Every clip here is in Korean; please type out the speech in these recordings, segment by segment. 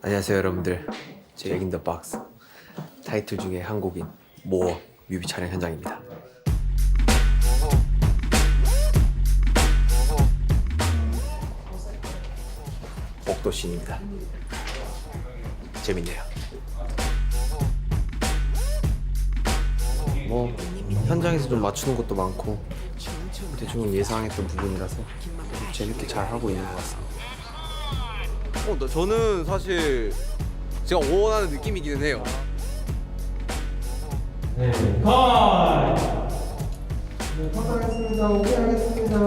안녕하세요 여러분들, 제 백인더박스 타이틀 중에 한 곡인 모어 뮤비 촬영 현장입니다. 복도씬입니다. 재밌네요. 뭐 현장에서 좀 맞추는 것도 많고 대충 예상했던 부분이라서 재밌게 잘 하고 있는 것 같습니다. 저는 사실 제가 원하는 느낌이기는 해요. 네, 컷! 네, 컷 하겠습니다. 오케이 하겠습니다.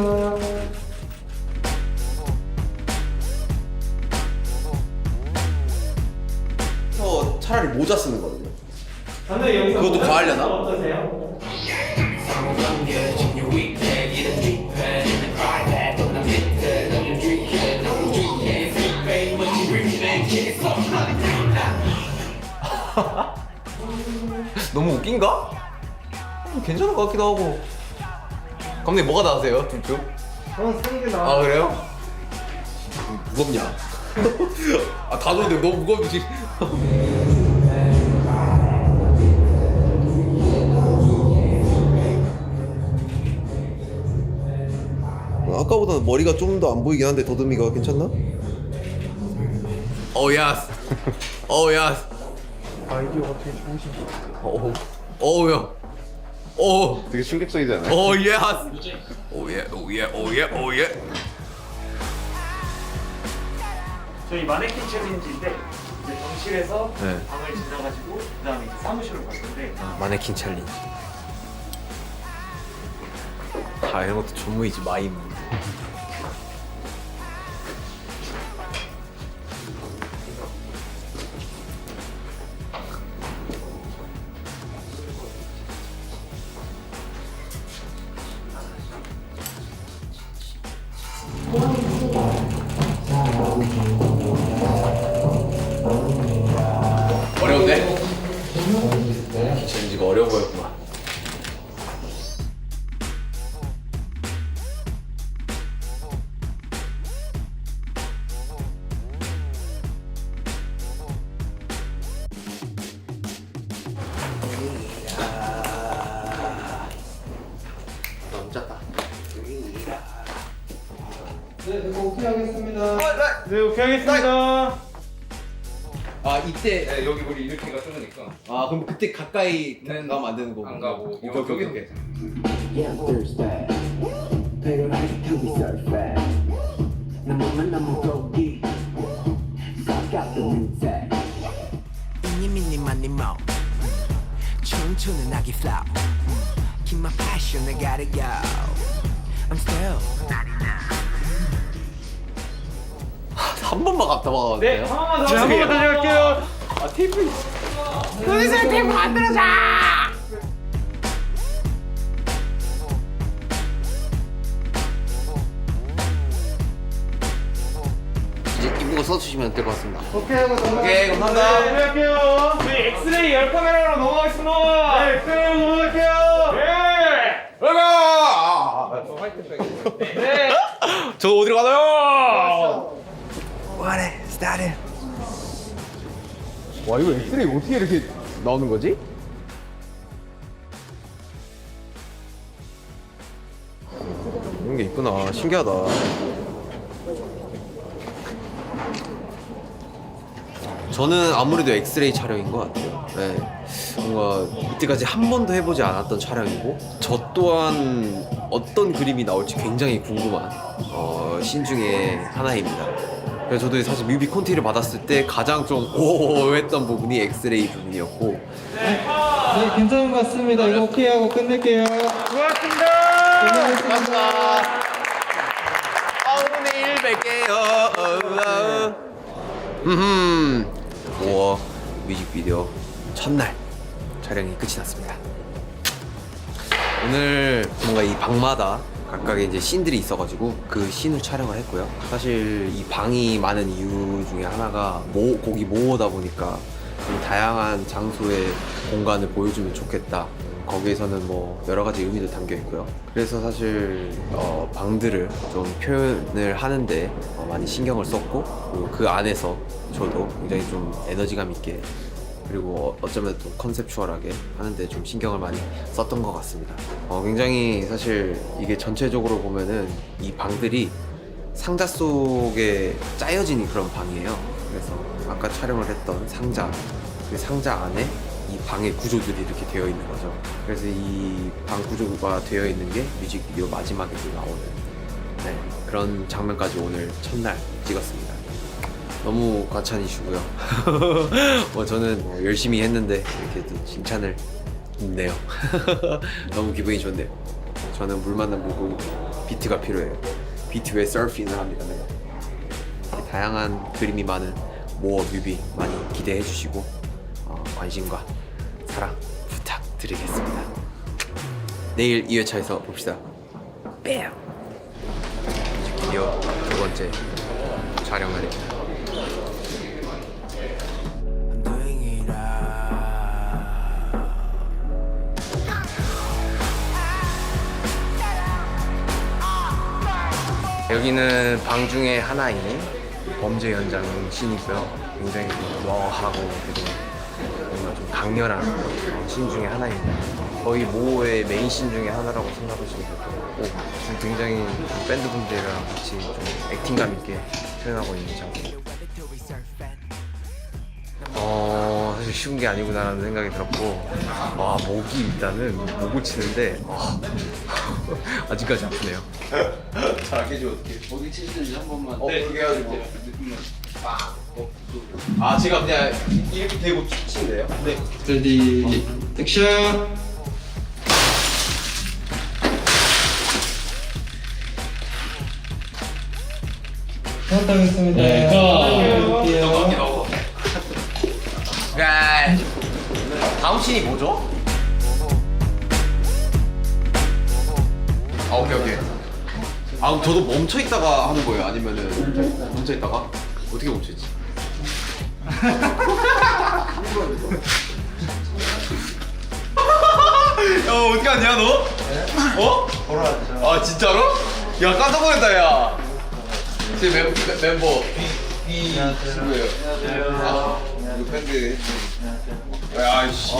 저 차라리 모자 쓰는 거거든요. 감독님 여기서 그것도 모자 과하려나? 어떠세요? 너무 웃긴가? 괜찮은 것 같기도 하고. 감독님 뭐가 나으세요? 둘 중? 저는 쓰는 게 나아. 아 그래요? 무겁냐? 아 다 좋은데 너무 무겁지. 아까보다는 머리가 좀 더 안 보이긴 한데 더듬이가 괜찮나? 야스. 야스. 아이디어가 되게 좋으시죠? 형. 되게 충격적이잖아요. 예스. 예. 저희 마네킹 챌린지인데 이제 병실에서 네. 방을 지나가지고 그다음에 이제 사무실로 갈 건데 마네킹 챌린지. 이런 것도 전무이지 마임. 어려운데? 챌린지가 어려워 보였구만. 네, 이거 오케이 하겠습니다. 네, 오케이 하겠습니다. 이때 여기 우리 이렇게가 좁으니까 그럼 그때 가까이 가면 안 되는 거고. 안 가고 오케이. Yeah, I'm thirsty. Pero like to be surfing. 너무 go deep. Suck out the music. 이니 미니 마니 모 춤추는 아기 flow Keep my passion I gotta go I'm still 한 번만 갔다 와도 네, 돼요? 한 번만 다시 갈게요. 이제 이쁜 거 써주시면 될 것 같습니다. 오케이 하고 넘어가겠습니다. 오케이, 감사합니다. 네, 할게요. 저희 엑스레이 열 카메라로 넘어가겠습니다. 네, 엑스레이로 넘어갈게요. 네. 네. 저 어디로 가나요? What it started 와 이거 엑스레이 어떻게 이렇게 나오는 거지? 이런 게 있구나. 신기하다. 저는 아무래도 엑스레이 촬영인 것 같아요. 네. 뭔가 이때까지 한 번도 해보지 않았던 촬영이고 저 또한 어떤 그림이 나올지 굉장히 궁금한 신 중에 하나입니다. 그래서 저도 사실 뮤비 콘티를 받았을 때 가장 좀 오 했던 부분이 엑스레이 부분이었고 네, 괜찮은 것 같습니다. 이거 오케이 하고 끝낼게요. 고맙습니다. 감사합니다. 내일 뵐게요. 우와 뮤직비디오 첫날 촬영이 끝이 났습니다. 오늘 뭔가 이 방마다 각각의 이제 씬들이 있어가지고 그 씬을 촬영을 했고요. 사실 이 방이 많은 이유 중에 하나가 곡이 모어다 보니까 좀 다양한 장소의 공간을 보여주면 좋겠다 거기에서는 뭐 여러 가지 의미도 담겨 있고요. 그래서 사실 방들을 좀 표현을 하는데 많이 신경을 썼고, 그리고 그 안에서 저도 굉장히 좀 에너지감 있게, 그리고 어쩌면 또 컨셉추얼하게 하는데 좀 신경을 많이 썼던 것 같습니다. 굉장히 사실 이게 전체적으로 보면은 이 방들이 상자 속에 짜여진 그런 방이에요. 그래서 아까 촬영을 했던 상자, 그 상자 안에 이 방의 구조들이 이렇게 되어 있는 거죠. 그래서 이 방 구조가 되어 있는 게 뮤직비디오 마지막에 나오는 그런 장면까지 오늘 첫날 찍었습니다. 너무 과찬이시고요. 저는 열심히 했는데 이렇게 또 칭찬을 듣네요. 너무 기분이 좋네요. 저는 물 만난 물고 비트가 필요해요. 비트 위에 서핑을 합니다. 내가. 다양한 그림이 많은 모어 뮤비 많이 기대해 주시고 관심과 사랑 부탁드리겠습니다. 내일 2회차에서 봅시다. 뺨! 뮤직비디오 두 번째 촬영날입니다. I'm doing it 여기는 방 중에 하나인 범죄 현장 씬이고요. 굉장히 좀 러하고 그리고 뭔가 좀 강렬한 씬 중에 하나입니다. 거의 모의 메인 씬 중에 하나라고 생각하시면 될 것 같고, 지금 굉장히 좀 밴드분들이랑 같이 좀 액팅감 있게 표현하고 있는 장면. 사실 쉬운 게 아니구나라는 생각이 들었고, 와, 목이 일단은 목을 치는데 아직까지 아프네요. 잘하게 어떻게? 어디 치시는지 한 번만. 네, 그게 해가지고 느낌만. 아, 제가 그냥 이렇게 대고 치면 돼요? 네. 레디 액션. 부탁드리겠습니다. 할게요. 다음 씬이 뭐죠? 오케이. 저도 멈춰 있다가 하는 거예요? 아니면은 멈춰 있다가? 어떻게 멈춰 있지? 야, 어떻게 하냐 너? 돌아왔죠. 아, 진짜로? 야, 깜짝 놀랐다, 야. 제 멤버 B 친구예요. 이거 밴드. 야, 씨.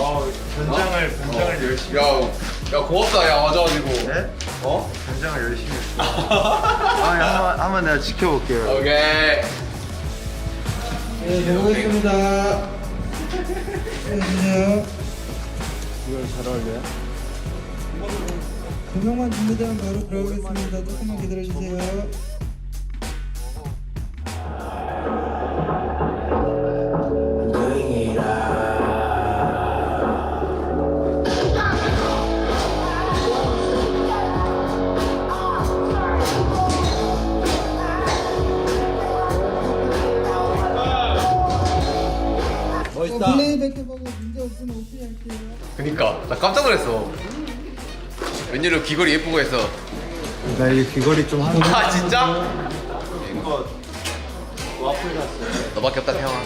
변장을 열심히 야, 고맙다, 야, 와줘가지고. 네? 어? 변장을 열심히 했어요. 한번 내가 지켜볼게요. 오케이. 네, 해보겠습니다. 해주세요. 이걸 잘 어울려요? 두 명만 준비되면 바로 들어가겠습니다. 조금만 기다려주세요. doing it 플레이백해보고 문제 없으면 오케이 할게요. 그니까 나 깜짝 놀랐어. 웬일로 귀걸이 예쁘고 했어. 나 이 귀걸이 좀 하는 아, 진짜? 너밖에 없다, 태영아.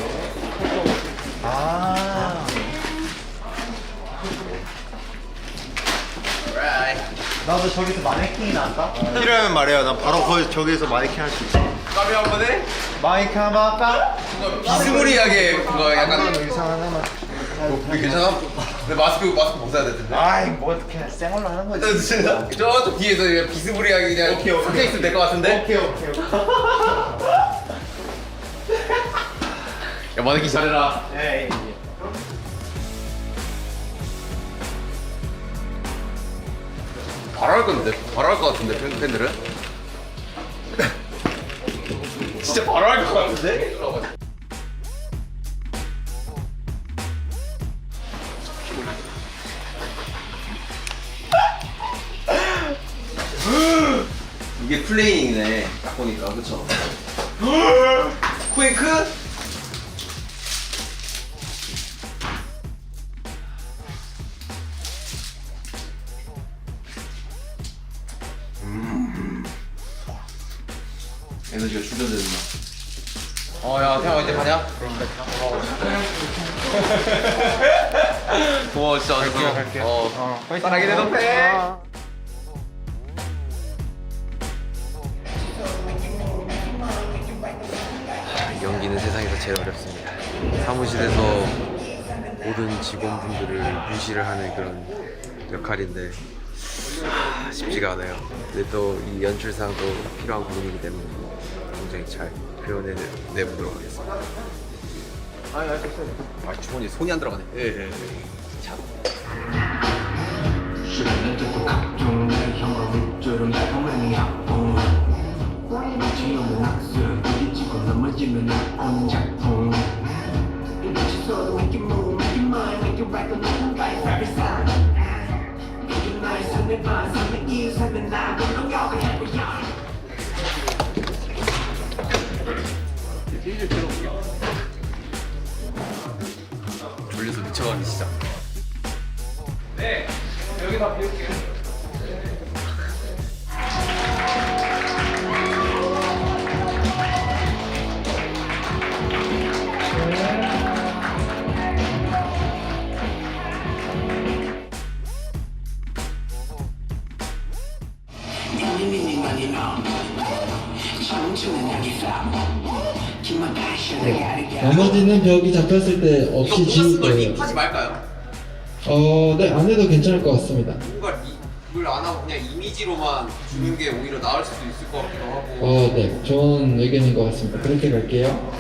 아 나도 저기서 마네킹이 나왔다? 필요하면 말해요. 나 바로 거기 저기서 마네킹 할 수 있어. 까비 한 번에? 마이크 한번 할까? 비스무리하게 뭔가 약간 의상 하나만. 괜찮아? 근데 마스크 벗어야 될 텐데. 아이 뭐 그냥 생얼로 하는 거지. 저쪽 뒤에서 그냥 비스무리하게 그냥 오케이. 섞여 있으면 될 것 같은데? 오케이. 야, 마네킹 잘해라. 에이. 바로 할 건데? 바로 할 것 같은데, 팬들은? 진짜 바로 할 것 같은데? 이게 플레이잉이네, 딱 보니까, 그쵸? 쿠에이크? 에너지가 충전되는다. 야, 태영아, 이제 가냐? 고마워 진짜. 갈게요. 사랑해 내 동생. 연기는 세상에서 제일 어렵습니다. 사무실에서 모든 직원분들을 무시를 하는 그런 역할인데 쉽지가 않아요. 근데 또 이 연출상도 필요한 부분이기 때문에 굉장히 잘 표현해내보도록 하겠습니다. 주머니에 손이 안 들어가네. 예. 참. 졸려서 미쳐가기 시작. 나머지는 벽이 잡혔을 때 없이 지울 거예요. 하지 말까요? 네, 안 해도 괜찮을 것 같습니다. 뭔가 이걸 안 하고 그냥 이미지로만 주는 게 오히려 나을 수도 있을 것 같기도 하고. 네, 좋은 의견인 것 같습니다. 그렇게 갈게요.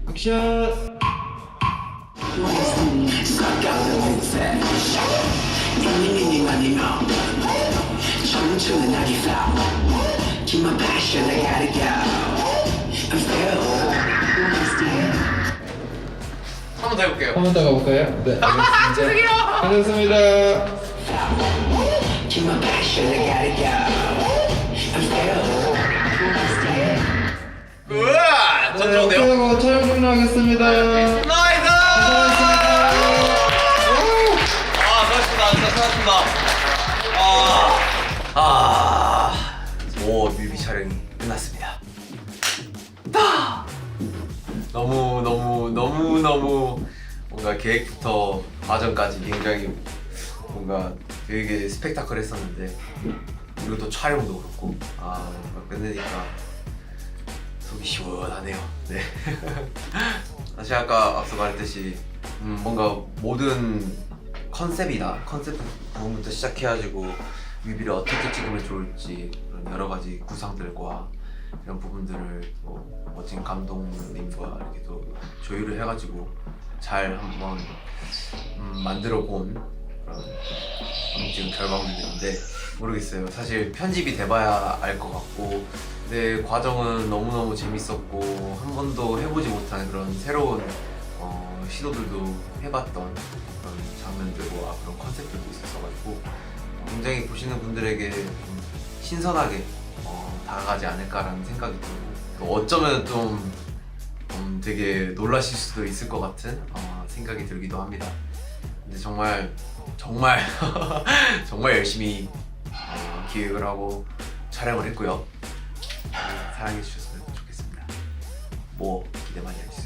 액션! 한 번 더 해볼게요. 한 번 더 가볼까요? 네, 알겠습니다. 죄송해요. 하셨습니다. 우와! 전 좋은데요? 오케이 하고 촬영 종료하겠습니다. 나이스! 수고하셨습니다. 진짜 수고하셨습니다. 오, 뮤비 촬영이 끝났습니다. 너무 뭔가 계획부터 과정까지 굉장히 뭔가 되게 스펙타클했었는데 그리고 또 촬영도 그렇고 뭔가 끝내니까 속이 시원하네요. 네. 사실 아까 앞서 말했듯이 뭔가 모든 컨셉이나 컨셉 부분부터 시작해가지고 뮤비를 어떻게 찍으면 좋을지 그런 여러 가지 구상들과 이런 부분들을 또 멋진 감독님과 이렇게 또 조율을 해가지고 잘 한번 만들어 본 그런 지금 결과물들인데 모르겠어요. 사실 편집이 돼봐야 알 것 같고 근데 과정은 너무너무 재밌었고 한 번도 해보지 못한 그런 새로운 시도들도 해봤던 그런 장면들과 그런 컨셉들도 있었어가지고 굉장히 보시는 분들에게 좀 신선하게 다가가지 않을까라는 생각이 들고 또 어쩌면 좀 되게 놀라실 수도 있을 것 같은 생각이 들기도 합니다. 근데 정말 정말 열심히 기획을 하고 촬영을 했고요. 사랑해 주셨으면 좋겠습니다. 뭐 기대 많이 해주세요.